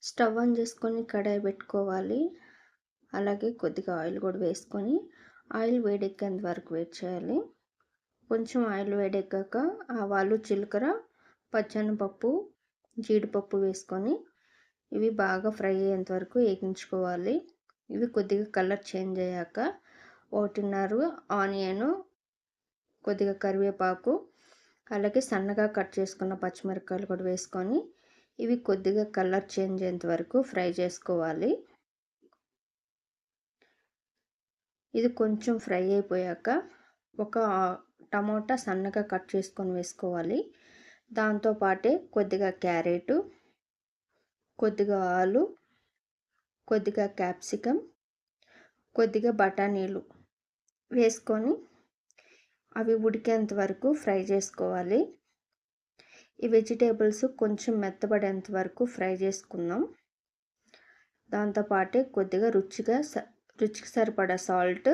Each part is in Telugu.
స్టవ్ ఆన్ చేసుకొని కడాయి పెట్టుకోవాలి. అలాగే కొద్దిగా ఆయిల్ కూడా వేసుకొని ఆయిల్ వేడెక్కేంత వరకు వెయిట్ చేయాలి. కొంచెం ఆయిల్ వేడెక్కాక ఆవాలు, జీలకర్ర, పచ్చెనపప్పు, జీడిపప్పు వేసుకొని ఇవి బాగా ఫ్రై అయ్యేంత వరకు వేగించుకోవాలి. ఇవి కొద్దిగా కలర్ చేంజ్ అయ్యాక 1.5 ఆనియన్, కొద్దిగా కరివేపాకు, అలాగే సన్నగా కట్ చేసుకున్న పచ్చిమిరపకాయలు కూడా వేసుకొని ఇవి కొద్దిగా కలర్ చేంజ్ అయ్యేంత వరకు ఫ్రై చేసుకోవాలి. ఇది కొంచెం ఫ్రై అయిపోయాక ఒక టమోటా సన్నగా కట్ చేసుకొని వేసుకోవాలి. దాంతోపాటే కొద్దిగా క్యారెట్, కొద్దిగా ఆలు, కొద్దిగా క్యాప్సికమ్, కొద్దిగా బఠానీలు వేసుకొని అవి ఉడికేంత వరకు ఫ్రై చేసుకోవాలి. ఈ వెజిటేబుల్స్ కొంచెం మెత్తబడేంత వరకు ఫ్రై చేసుకుందాం. దాంతోపాటే కొద్దిగా రుచికి సరిపడా సాల్ట్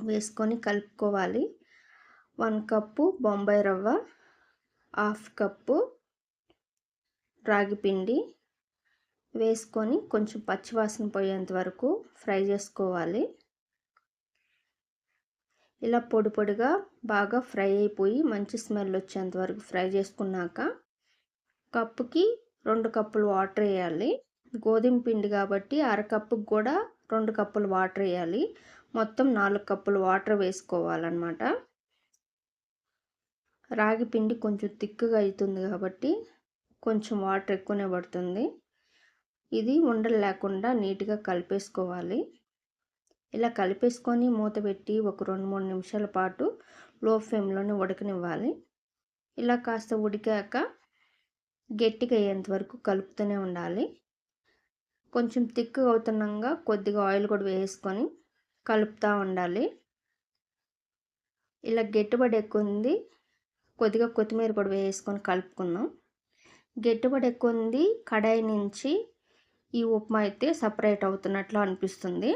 వేసుకొని కలుపుకోవాలి. 1 కప్పు బొంబాయి రవ్వ, 1/2 కప్పు రాగి పిండి వేసుకొని కొంచెం పచ్చివాసన పోయేంత వరకు ఫ్రై చేసుకోవాలి. ఇలా పొడి పొడిగా బాగా ఫ్రై అయిపోయి మంచి స్మెల్ వచ్చేంత వరకు ఫ్రై చేసుకున్నాక కప్పుకి 2 కప్పులు వాటర్ వేయాలి. గోధుమ పిండి కాబట్టి అరకప్పుకి కూడా 2 కప్పులు వాటర్ వేయాలి. మొత్తం 4 కప్పులు వాటర్ వేసుకోవాలన్నమాట. రాగి పిండి కొంచెం థిక్గా అవుతుంది కాబట్టి కొంచెం వాటర్ ఎక్కువనే పడుతుంది. ఇది ఉండలు లేకుండా నీట్గా కలిపేసుకోవాలి. ఇలా కలిపేసుకొని మూత పెట్టి ఒక 2-3 నిమిషాల పాటు లో ఫ్లేమ్లోనే ఉడకనివ్వాలి. ఇలా కాస్త ఉడికాక గట్టిగా అయ్యేంత వరకు కలుపుతూనే ఉండాలి. కొంచెం థిక్గా అవుతున్నాగా కొద్దిగా ఆయిల్ కూడా వేసుకొని కలుపుతూ ఉండాలి. ఇలా గట్టిపడి ఎక్కువ కొద్దిగా కొత్తిమీర కూడా వేసుకొని కలుపుకుందాం. గట్టిపడి ఎక్కువ కడాయి నుంచి ఈ ఉప్మా అయితే సపరేట్ అవుతున్నట్లు అనిపిస్తుంది.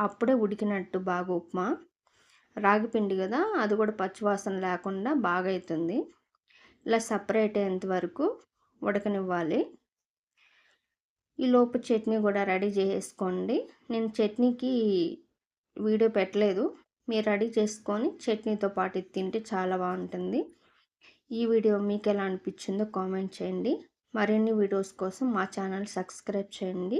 అప్పుడే ఉడికినట్టు బాగా ఉప్మా. రాగి పిండి కదా, అది కూడా పచ్చివాసన లేకుండా బాగా అవుతుంది. ఇలా సపరేట్ అయ్యేంత వరకు ఉడకనివ్వాలి. ఈలోపు చట్నీ కూడా రెడీ చేసుకోండి. నేను చట్నీకి వీడియో పెట్టలేదు. మీరు రెడీ చేసుకొని చట్నీతో పాటు తింటే చాలా బాగుంటుంది. ఈ వీడియో మీకు ఎలా అనిపించిందో కామెంట్ చేయండి. మరిన్ని వీడియోస్ కోసం మా ఛానల్ సబ్స్క్రైబ్ చేయండి.